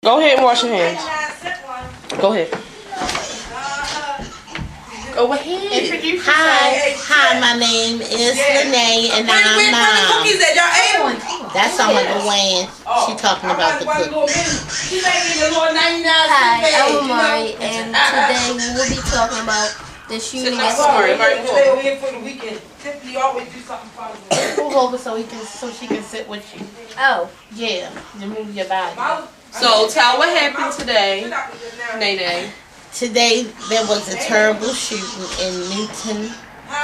Go ahead and wash your hands. Go ahead. Go ahead. Introduce yourself. Hi, my name is Lene, and I'm Mom. That sounds like Luann. She talking about the cookies. Hi, I'm Amari, and today we will be talking about the shooting at school. Move over so she can sit with you. Oh, Yeah, to move your body. So tell what happened today, Nene. Today there was a terrible shooting in Newtown,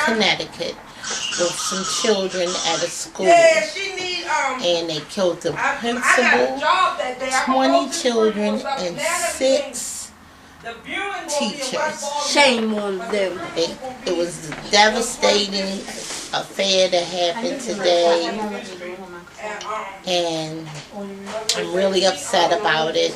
Connecticut, with some children at a school, and they killed the principal, 20 children, and 6 teachers. shame on them. It was a devastating affair that happened today, and I'm really upset about it.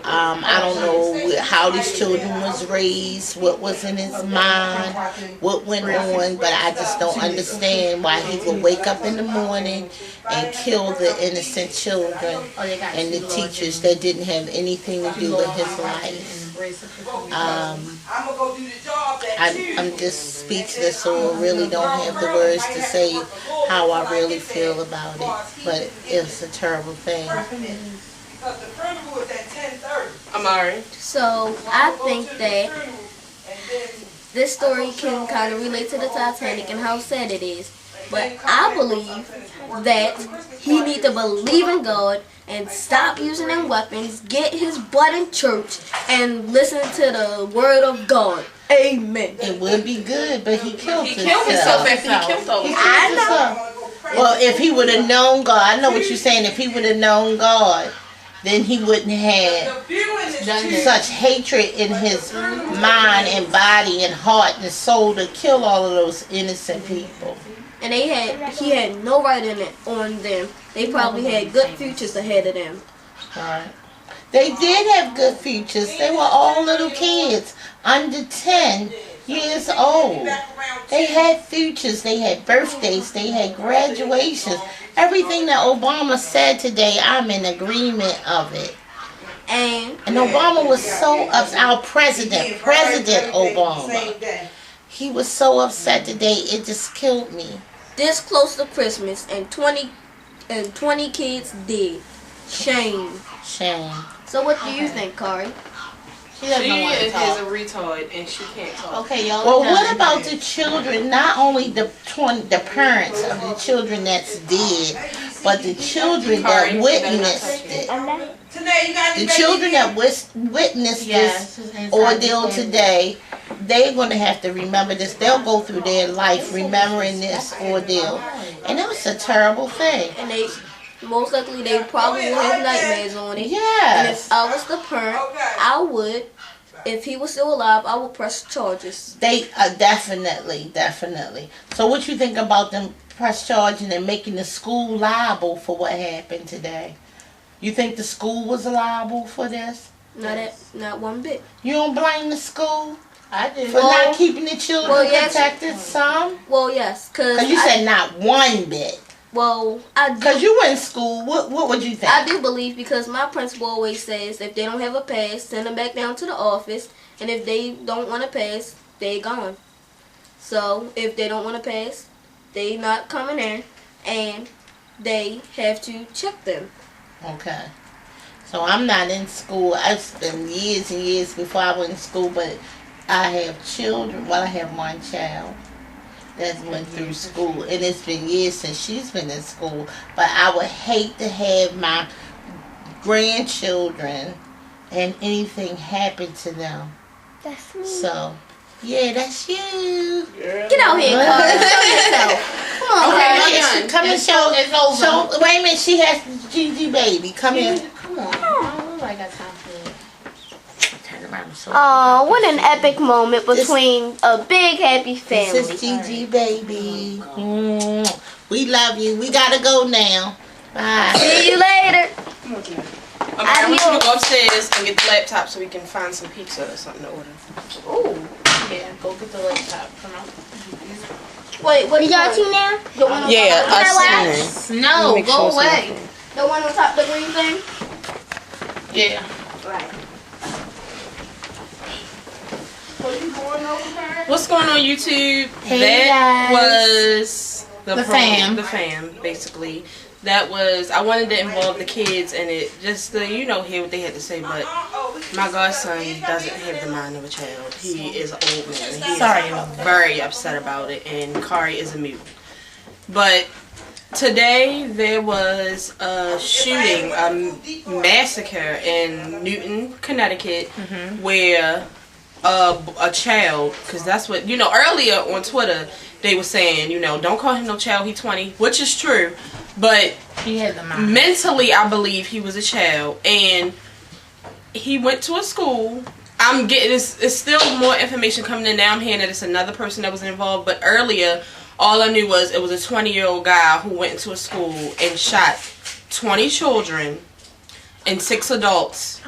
I don't know how these children was raised, what was in his mind, what went on, but I just don't understand why he would wake up in the morning and kill the innocent children and the teachers that didn't have anything to do with his life. I'm just speechless, so I really don't have the words to say how I really feel about it, but it's a terrible thing. Amari. So I think that this story can kind of relate to the Titanic and how sad it is. But I believe that he needs to believe in God and stop using them weapons, get his butt in church, and listen to the word of God. Amen. It would be good, but he killed himself. He killed himself after he killed those. I know. Well, if he would have known God, I know what you're saying. If he would have known God, then he wouldn't have such hatred in his mind and body and heart and soul to kill all of those innocent people. And he had no right in it on them. They probably had good futures ahead of them. Right. They did have good futures. They were all little kids, under 10 years old. They had futures. They had birthdays. They had graduations. Everything that Obama said today, I'm in agreement of it. And Obama was so upset. Our President Obama. He was so upset today, it just killed me. this close to Christmas and 20 kids dead. Shame. Shame. So what do you think, Kari? She is a retard and she can't talk. Okay, y'all. Well, what about the children? Not only the parents of the children that's dead, but the children that witnessed it. The children that witnessed this ordeal today, they're going to have to remember this. They'll go through their life remembering this ordeal. And it was a terrible thing. And most likely they probably will have nightmares on it. Yes. And if I was the parent, I would, if he was still alive, I would press charges. They definitely. So what you think about them press charging and making the school liable for what happened today? You think the school was liable for this? Not one bit. You don't blame the school? I do. For not keeping the children protected some? Well, yes. Because you said not one bit. Well, I do. Because you went to school, what would you think? I do believe, because my principal always says if they don't have a pass, send them back down to the office. And if they don't want to pass, they gone. So if they don't want to pass, they not coming in, and they have to check them. Okay. So I'm not in school. It's been years and years before I went to school, but I have children. Well, I have one child that went through school, and it's been years since she's been in school. But I would hate to have my grandchildren and anything happen to them. That's me. So, yeah, that's you. Get out here, Carla. Show yourself. Come on, Okay, come and show. Wait a minute, she has Gigi baby. Come here. Come on. I got time for it. Turn around. Oh, what an epic moment between a big happy family. This is Gigi baby. We love you. We gotta go now. Bye. See you later. I want you to go upstairs and get the laptop so we can find some pizza or something to order. Ooh. Yeah, go get the laptop. Come on. Wait, what are y'all two now? Yeah, us. No, go away. The one on top of the green thing? Yeah. Right. What's going on, YouTube? Hey, that guys. was The fam. The fam, basically. That was, I wanted to involve the kids in it, just to, you know, hear what they had to say, but my godson doesn't have the mind of a child. He is an old man. He's very upset about it, and Kari is a mute. But today there was a shooting, a massacre in Newtown, Connecticut, where a child, because that's what, you know, earlier on Twitter they were saying, you know, don't call him no child, he's 20, which is true, but he had the mind. Mentally I believe he was a child, and he went to a school. I'm getting, it's still more information coming in now. I'm hearing that it's another person that was involved, but earlier all I knew was it was a 20-year-old guy who went into a school and shot 20 children and 6 adults,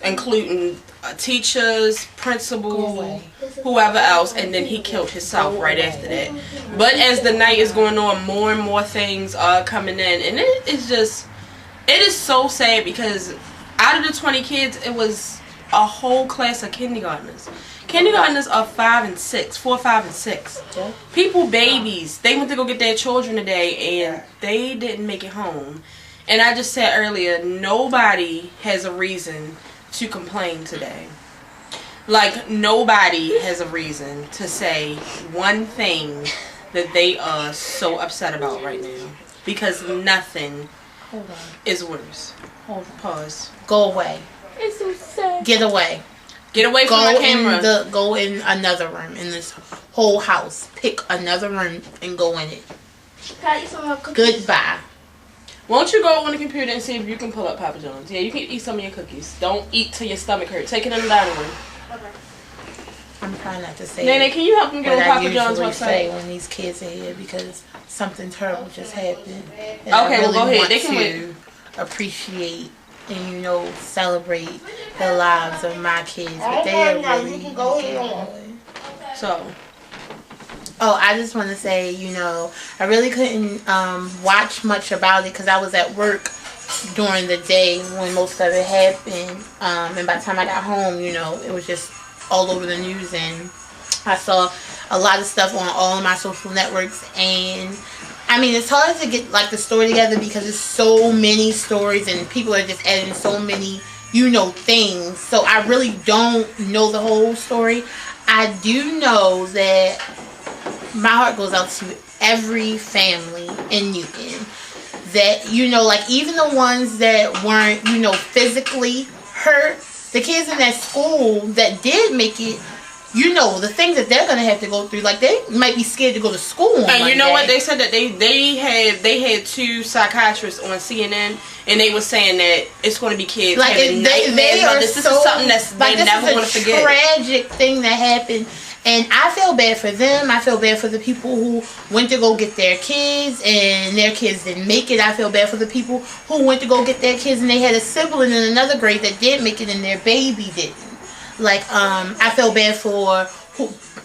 including teachers, principal, whoever else, and then he killed himself right after that. But as the night is going on, more and more things are coming in, and it is so sad, because out of the 20 kids, it was a whole class of kindergartners. Kindergartners are 5 and 6, 4, 5, and 6. People, babies, they went to go get their children today, and they didn't make it home. And I just said earlier, nobody has a reason to complain today. Like, nobody has a reason to say one thing that they are so upset about right now, because nothing is worse. Hold on. Pause. Go away. It's so sad. Get away. Get away from my camera. Go in another room in this whole house. Pick another room and go in it. Can I eat some more cookies? Goodbye. Won't you go on the computer and see if you can pull up Papa John's? Yeah, you can eat some of your cookies. Don't eat till your stomach hurts. Take it in the dining room. Okay. I'm trying not to say Nene, can you help him get on Papa John's website say website? when these kids are here, because something terrible just happened. And Okay, well, go ahead. They can wait. Appreciate and, you know, celebrate the lives of my kids, but they are really. You can go ahead. So. Oh, I just want to say, you know, I really couldn't watch much about it because I was at work during the day when most of it happened. And by the time I got home, you know, it was just all over the news, and I saw a lot of stuff on all of my social networks. And I mean, it's hard to get like the story together because there's so many stories and people are just adding so many, you know, things. So I really don't know the whole story. I do know that my heart goes out to every family in Newton. That, you know, like even the ones that weren't, you know, physically hurt, the kids in that school that did make it, you know, the things that they're going to have to go through, like they might be scared to go to school on And Monday. you know what? They said that they had 2 psychiatrists on CNN, and they were saying that it's going to be kids like having nightmares about this. This is something that's like, they never want to forget. Tragic thing that happened. And I feel bad for them. I feel bad for the people who went to go get their kids and their kids didn't make it. I feel bad for the people who went to go get their kids and they had a sibling in another grade that did make it and their baby didn't. Like, I feel bad for,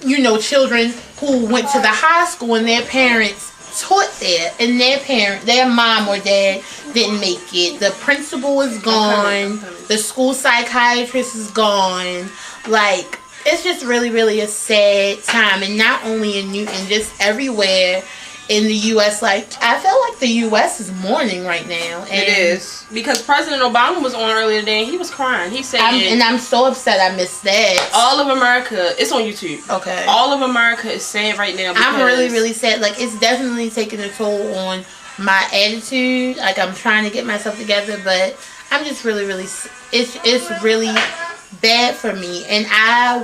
you know, children who went to the high school and their parents taught there and their mom or dad didn't make it. The principal is gone. The school psychiatrist is gone. Like, it's just really, really a sad time. And not only in Newton, just everywhere in the U.S. Like, I feel like the U.S. is mourning right now. And it is. Because President Obama was on earlier today and he was crying. He said... and I'm so upset I missed that. All of America... It's on YouTube. Okay. All of America is sad right now because... I'm really, really sad. Like, it's definitely taking a toll on my attitude. Like, I'm trying to get myself together, but I'm just really, really... It's really bad for me. And I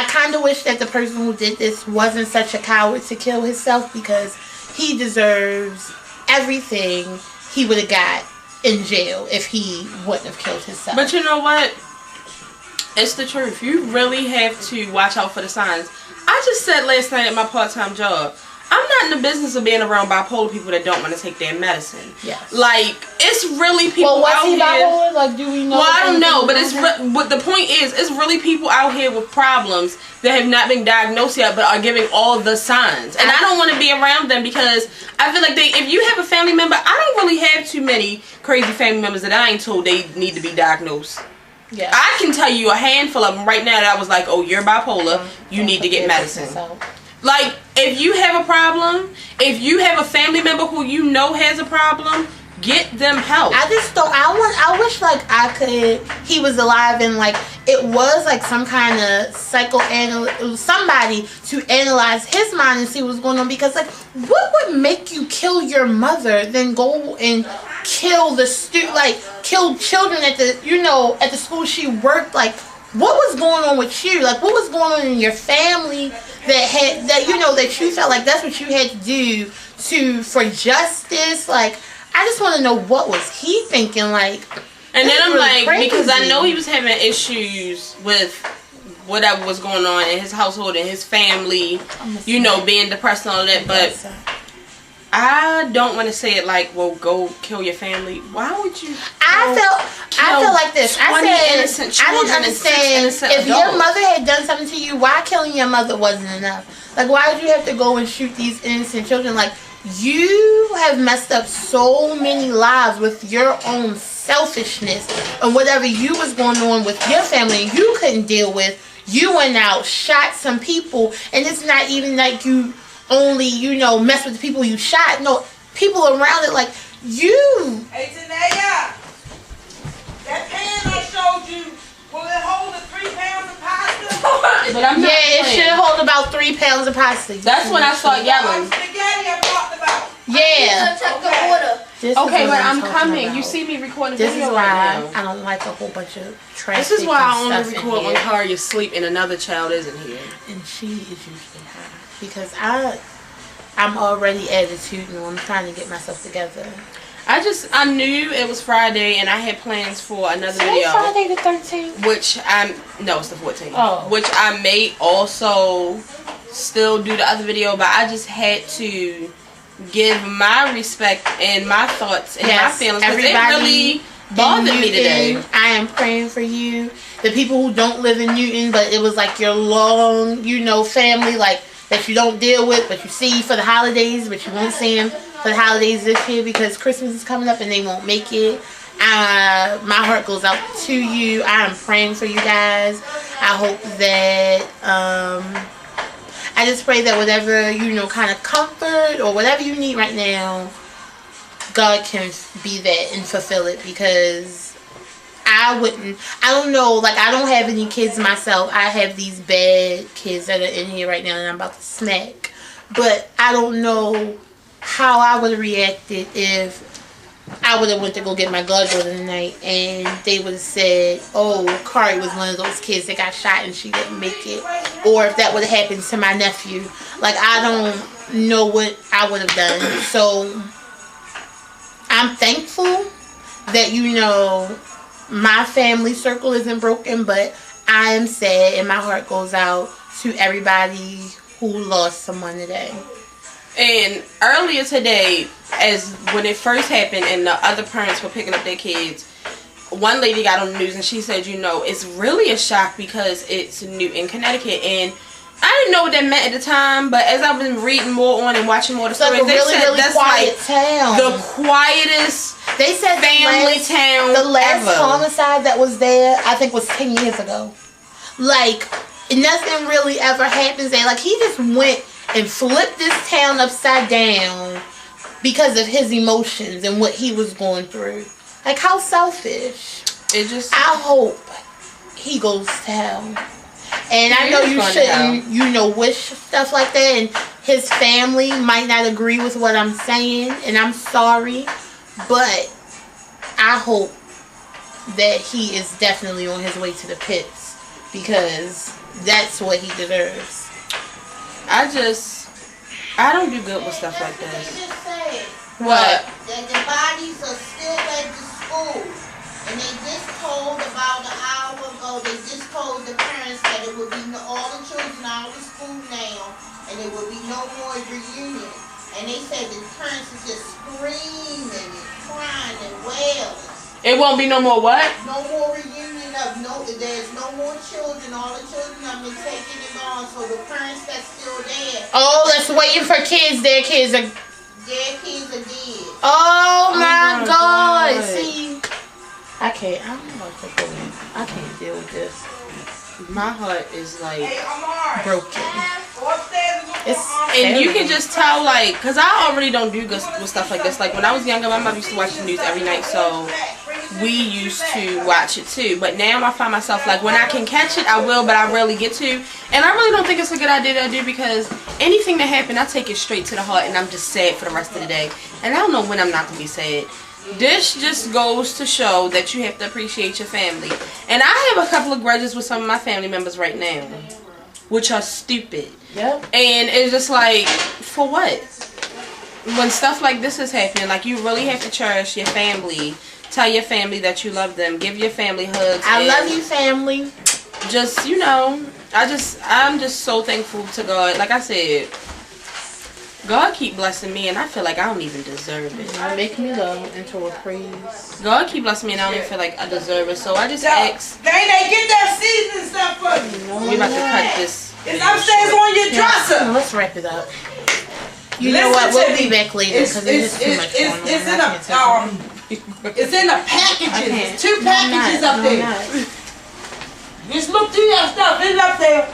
kind of wish that the person who did this wasn't such a coward to kill himself, because he deserves everything he would have got in jail if he wouldn't have killed himself. But you know what? It's the truth. You really have to watch out for the signs. I just said last night at my part-time job, I'm not in the business of being around bipolar people that don't want to take their medicine. Yes. Like, it's really people was out he here. bipolar? Like, do we know? Well, I don't know, but but the point is, it's really people out here with problems that have not been diagnosed yet, but are giving all the signs. And I don't want to be around them because I feel like if you have a family member, I don't really have too many crazy family members that I ain't told they need to be diagnosed. Yeah. I can tell you a handful of them right now that I was like, oh, you're bipolar, you need to get medicine. Like, if you have a problem, if you have a family member who you know has a problem, get them help. I just don't. I wish like I could. He was alive and like it was like some kind of psychoanalyst, somebody to analyze his mind and see what's going on. Because like, what would make you kill your mother, then go and kill kill children at the at the school she worked? Like, what was going on with you? Like, what was going on in your family that you felt like that's what you had to do for justice? Like, I just want to know what was he thinking, like. And then I'm really like, crazy. Because I know he was having issues with whatever was going on in his household and his family, being depressed and all that, but I don't want to say it like, well, go kill your family. Why would you? I felt like this. I didn't understand if your mother had done something to you, why killing your mother wasn't enough. Like, why did you have to go and shoot these innocent children? Like, you have messed up so many lives with your own selfishness and whatever you was going on with your family and you couldn't deal with. You went out, shot some people, and it's not even like you only, mess with the people you shot. No, people around it, like, you. Hey, Tanaya, that pan I showed you, will it hold the 3 pounds of pasta? But I'm not it should hold about 3 pounds of pasta. That's when I start yelling. Spaghetti I talked about. Yeah. Okay, but I'm coming. About. You see me recording this video is why right now. I don't like a whole bunch of trash. This is why I only record when Kari is asleep and another child isn't here. And she is usually high. Because I'm already attitudinal. I'm trying to get myself together. I knew it was Friday and I had plans for another video. Friday the 13th? No, it's the 14th. Oh. Which I may also still do the other video, but I just had to give my respect and my thoughts and my feelings because it really bothered me today. I am praying for you. The people who don't live in Newton, but it was like your long, family, like that you don't deal with, but you see for the holidays, but you won't see them for the holidays this year because Christmas is coming up and they won't make it. My heart goes out to you. I am praying for you guys. I hope that I just pray that whatever, kind of comfort or whatever you need right now, God can be that and fulfill it because I don't know, like I don't have any kids myself. I have these bad kids that are in here right now and I'm about to smack. But I don't know how I would have reacted if I would have went to go get my goddaughter tonight and they would have said, oh, Kari was one of those kids that got shot and she didn't make it. Or if that would have happened to my nephew. Like, I don't know what I would have done. So, I'm thankful that, my family circle isn't broken, but I am sad and my heart goes out to everybody who lost someone today. And earlier today, as when it first happened and the other parents were picking up their kids, one lady got on the news and she said, it's really a shock because it's Newtown Conneticut. And I didn't know what that meant at the time, but as I've been reading more on and watching more of the stories, they said that's like the quietest family town The last ever. homicide that was there, I think, was 10 years ago. Like, nothing really ever happens there. Like, he just went and flipped this town upside down because of his emotions and what he was going through. Like, how selfish. I hope he goes to hell. And I know you shouldn't, wish stuff like that. And his family might not agree with what I'm saying. And I'm sorry. But I hope that he is definitely on his way to the pits. Because that's what he deserves. I don't do good with stuff like that. What? That the bodies are still at the school. And they just told about an hour ago ago, they just told the parents that it would be all the children out of school now, and there would be no more reunion. And they said the parents are just screaming and crying and wailing. It won't be no more what? No more reunion of there's no more children. All the children have been taken and gone. So the parents that's still there. Oh, that's waiting for kids. Their kids are dead. Oh my God. God. See, I can't. I don't know what to do. I can't deal with this. My heart is like Broken. and you can just tell, like, because I already don't do good with stuff like this. Like, when I was younger, my mother used to watch the news every night, so we used to watch it too. But now I find myself, like, when I can catch it, I will, but I rarely get to. And I really don't think it's a good idea to do, because anything that happened, I take it straight to the heart, and I'm just sad for the rest of the day. And I don't know when I'm not going to be sad. This just goes to show that you have to appreciate your family. And I have a couple of grudges with some of my family members right now, which are stupid. Yep. And it's just like, for what? When stuff like this is happening, like, you really have to cherish your family. Tell your family that you love them. Give your family hugs. I love you, family. Just, you know, I'm just so thankful to God. Like I said, God keep blessing me, and I feel like I don't even deserve it. Make me go into a praise. God keep blessing me, and I don't even feel like I deserve it. So I just ask. They get that seasoning stuff for you. We about to cut this. It's upstairs on your dresser. Let's wrap it up. You know what? We'll be back later because there's too much going on. It's in the packages. It's 2 packages up there. Just look through that stuff. It's up there.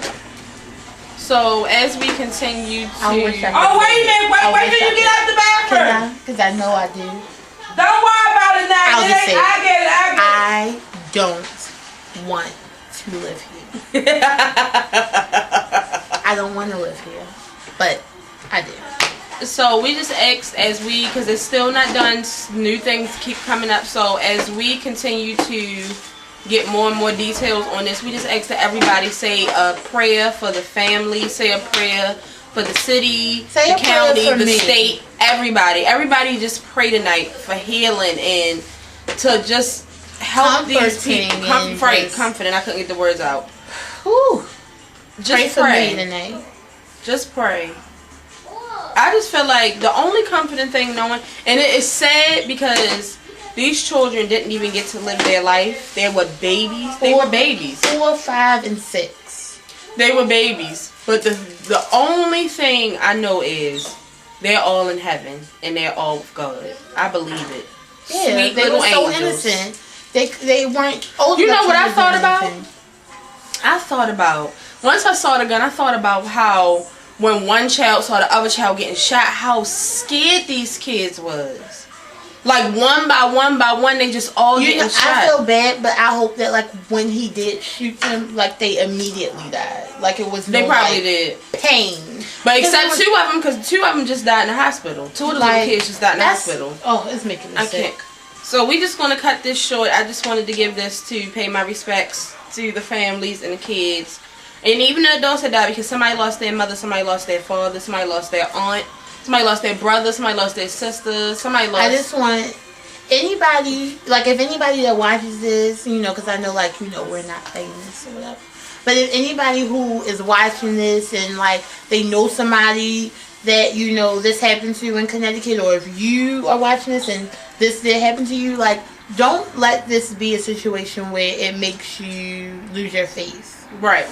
So as we continue to, Oh, wait a minute! Wait till you get out the bathroom. Because I know I do. Don't worry about it now. I'll just say, I get it. I don't want to live here. I don't want to live here, but I do. So we just asked because it's still not done. New things keep coming up. So as we continue to get more and more details on this, we just ask that everybody say a prayer for the family, say a prayer for the city, the county, the state, everybody just pray tonight for healing and to just help these people. Comforting. I couldn't get the words out. Whew. Just pray for me tonight. Just pray. I just feel like the only comforting thing knowing, and it is sad because these children didn't even get to live their life. They were babies. They were babies. 4, 5, and 6. They were babies. But the only thing I know is they're all in heaven and they're all with God. I believe it. Yeah, Sweet they little were so angels. innocent. They weren't old. You know what I thought about? Once I saw the gun, I thought about how when one child saw the other child getting shot, how scared these kids was. Like, one by one, they just all getting shot. I feel bad, but I hope that, like, when he did shoot them, like, they immediately died. Like, it was no, they probably did. Pain. But except 2 of them, because 2 of them just died in the hospital. 2 of the little kids just died in the hospital. Oh, it's making me sick. So we just going to cut this short. I just wanted to give this to pay my respects to the families and the kids. And even the adults that died, because somebody lost their mother, somebody lost their father, somebody lost their aunt. Somebody lost their brother, somebody lost their sister, somebody lost... I just want anybody, like, if anybody that watches this, you know, because I know, like, you know, we're not famous or whatever. But if anybody who is watching this and, like, they know somebody that, you know, this happened to in Connecticut, or if you are watching this and this did happen to you, like, don't let this be a situation where it makes you lose your faith. Right.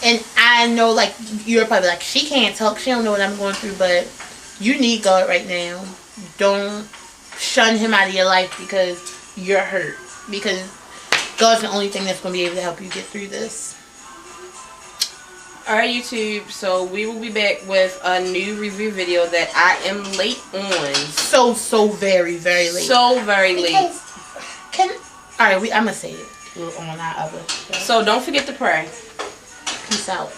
And I know, like, you're probably like, she can't talk, she don't know what I'm going through, but... You need God right now. Don't shun him out of your life because you're hurt. Because God's the only thing that's going to be able to help you get through this. Alright, YouTube. So we will be back with a new review video that I am late on. So very, very late. So very late. Alright, I'm going to say it. We're on our other show. So don't forget to pray. Peace out.